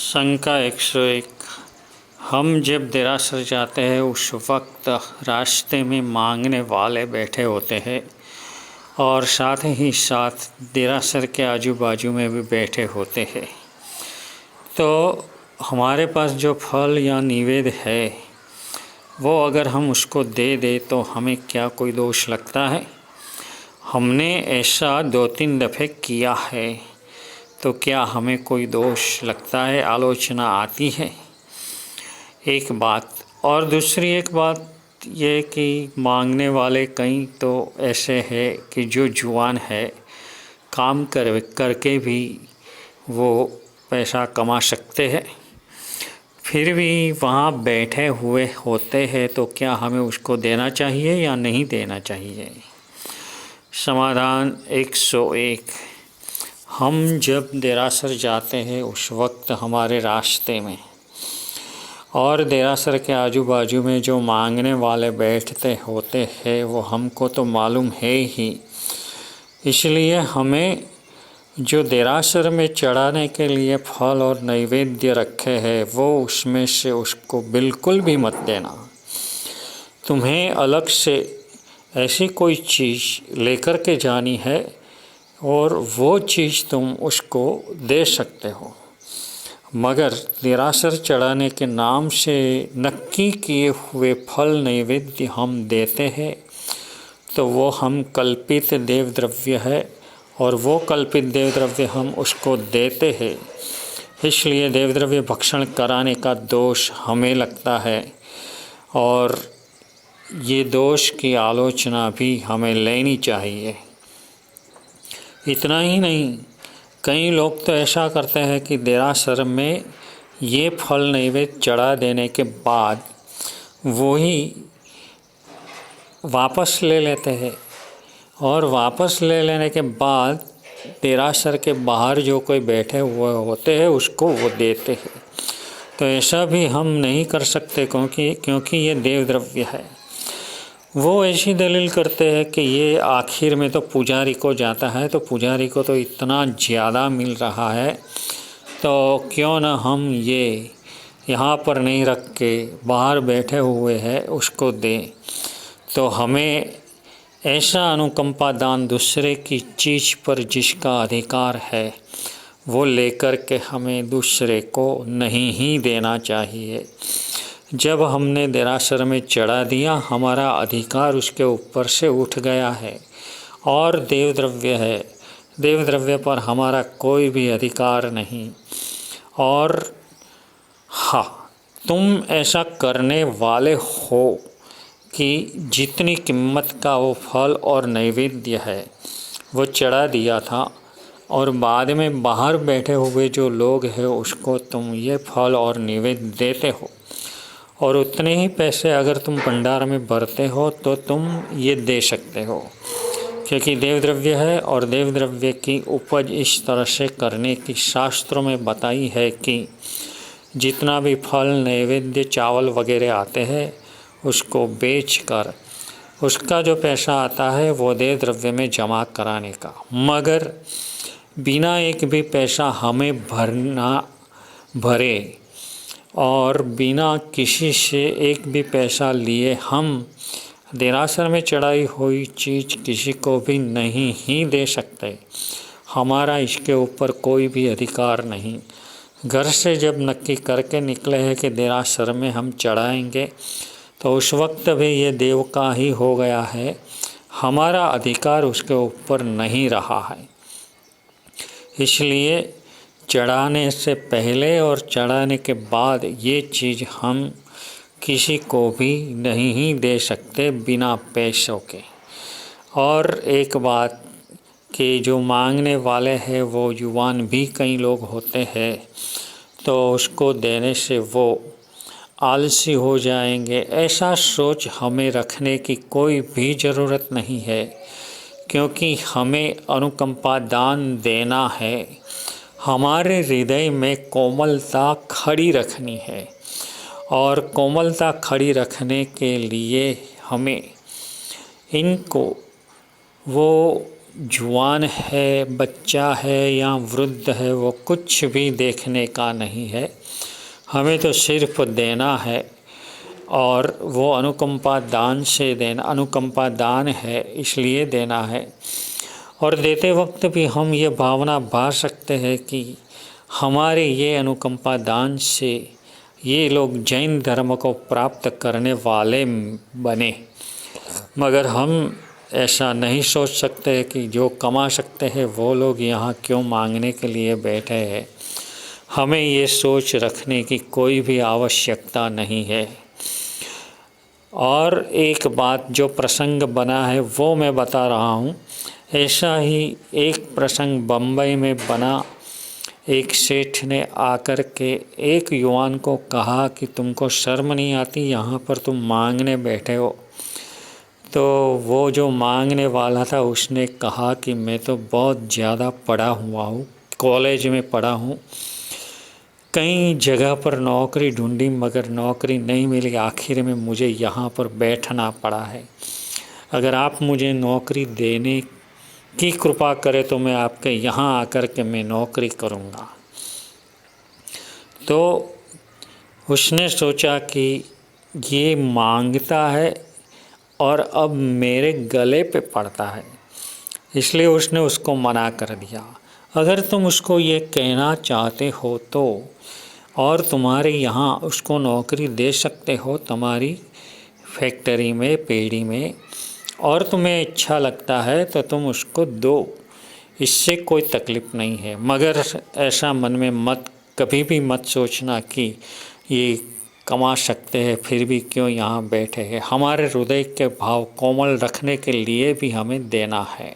शंका 101। हम जब देरासर जाते हैं उस वक्त रास्ते में मांगने वाले बैठे होते हैं और साथ ही साथ देरासर के आजू बाजू में भी बैठे होते हैं। तो हमारे पास जो फल या निवेद है वो अगर हम उसको दे दें तो हमें क्या कोई दोष लगता है? हमने ऐसा 2-3 दफ़े किया है, तो क्या हमें कोई दोष लगता है, आलोचना आती है? एक बात। और दूसरी एक बात ये कि मांगने वाले कई तो ऐसे हैं कि जो जुआन है, काम करके भी वो पैसा कमा सकते हैं, फिर भी वहाँ बैठे हुए होते हैं, तो क्या हमें उसको देना चाहिए या नहीं देना चाहिए? समाधान 101। हम जब देरासर जाते हैं उस वक्त हमारे रास्ते में और देरासर के आजू बाजू में जो मांगने वाले बैठते होते हैं वो हमको तो मालूम है ही, इसलिए हमें जो देरासर में चढ़ाने के लिए फल और नैवेद्य रखे हैं वो उसमें से उसको बिल्कुल भी मत देना। तुम्हें अलग से ऐसी कोई चीज़ लेकर के जानी है और वो चीज़ तुम उसको दे सकते हो, मगर देरासर चढ़ाने के नाम से नक्की किए हुए फल नैवेद्य हम देते हैं तो वो हम कल्पित देव द्रव्य है और वो कल्पित देव द्रव्य हम उसको देते हैं, इसलिए देव द्रव्य भक्षण कराने का दोष हमें लगता है और ये दोष की आलोचना भी हमें लेनी चाहिए। इतना ही नहीं, कई लोग तो ऐसा करते हैं कि देरासर में ये फल नैवेद्य चढ़ा देने के बाद वो ही वापस ले लेते हैं और वापस ले लेने के बाद देरासर के बाहर जो कोई बैठे हुए होते हैं उसको वो देते हैं। तो ऐसा भी हम नहीं कर सकते क्योंकि ये देव द्रव्य है। वो ऐसी दलील करते हैं कि ये आखिर में तो पुजारी को जाता है, तो पुजारी को तो इतना ज़्यादा मिल रहा है, तो क्यों ना हम ये यहाँ पर नहीं रख के बाहर बैठे हुए हैं उसको दें। तो हमें ऐसा अनुकंपा दान दूसरे की चीज़ पर जिसका अधिकार है वो लेकर के हमें दूसरे को नहीं ही देना चाहिए। जब हमने देरासर में चढ़ा दिया, हमारा अधिकार उसके ऊपर से उठ गया है और देव द्रव्य है, देव द्रव्य पर हमारा कोई भी अधिकार नहीं। और हाँ, तुम ऐसा करने वाले हो कि जितनी कीमत का वो फल और नैवेद्य है वो चढ़ा दिया था और बाद में बाहर बैठे हुए जो लोग हैं उसको तुम ये फल और नैवेद्य देते हो और उतने ही पैसे अगर तुम भंडार में भरते हो तो तुम ये दे सकते हो, क्योंकि देव द्रव्य है और देव द्रव्य की उपज इस तरह से करने की शास्त्रों में बताई है कि जितना भी फल नैवेद्य चावल वगैरह आते हैं उसको बेचकर उसका जो पैसा आता है वो देव द्रव्य में जमा कराने का, मगर बिना एक भी पैसा हमें भरे और बिना किसी से एक भी पैसा लिए हम देरासर में चढ़ाई हुई चीज़ किसी को भी नहीं ही दे सकते। हमारा इसके ऊपर कोई भी अधिकार नहीं। घर से जब नक्की करके निकले हैं कि देरासर में हम चढ़ाएंगे तो उस वक्त भी ये देव का ही हो गया है, हमारा अधिकार उसके ऊपर नहीं रहा है। इसलिए चढ़ाने से पहले और चढ़ाने के बाद ये चीज़ हम किसी को भी नहीं ही दे सकते बिना पैसों के। और एक बात कि जो मांगने वाले हैं वो युवान भी कई लोग होते हैं, तो उसको देने से वो आलसी हो जाएंगे, ऐसा सोच हमें रखने की कोई भी ज़रूरत नहीं है, क्योंकि हमें अनुकंपा दान देना है। हमारे हृदय में कोमलता खड़ी रखनी है और कोमलता खड़ी रखने के लिए हमें इनको वो जवान है, बच्चा है या वृद्ध है, वो कुछ भी देखने का नहीं है। हमें तो सिर्फ देना है, और वो अनुकंपा दान से देना, अनुकंपा दान है इसलिए देना है। और देते वक्त भी हम ये भावना भा सकते हैं कि हमारे ये अनुकंपा दान से ये लोग जैन धर्म को प्राप्त करने वाले बने। मगर हम ऐसा नहीं सोच सकते कि जो कमा सकते हैं वो लोग यहाँ क्यों मांगने के लिए बैठे हैं। हमें ये सोच रखने की कोई भी आवश्यकता नहीं है। और एक बात जो प्रसंग बना है वो मैं बता रहा हूँ। ऐसा ही एक प्रसंग बम्बई में बना। एक सेठ ने आकर के एक युवान को कहा कि तुमको शर्म नहीं आती, यहाँ पर तुम मांगने बैठे हो। तो वो जो मांगने वाला था उसने कहा कि मैं तो बहुत ज़्यादा पढ़ा हुआ हूँ, कॉलेज में पढ़ा हूँ, कई जगह पर नौकरी ढूंढी मगर नौकरी नहीं मिली, आखिर में मुझे यहाँ पर बैठना पड़ा है। अगर आप मुझे नौकरी देने की कृपा करें तो मैं आपके यहाँ आकर के मैं नौकरी करूँगा। तो उसने सोचा कि ये मांगता है और अब मेरे गले पे पड़ता है, इसलिए उसने उसको मना कर दिया। अगर तुम उसको ये कहना चाहते हो तो, और तुम्हारे यहाँ उसको नौकरी दे सकते हो तुम्हारी फैक्ट्री में, पेड़ी में, और तुम्हें अच्छा लगता है तो तुम उसको दो, इससे कोई तकलीफ़ नहीं है। मगर ऐसा मन में कभी भी मत सोचना कि ये कमा सकते हैं फिर भी क्यों यहाँ बैठे हैं। हमारे हृदय के भाव कोमल रखने के लिए भी हमें देना है।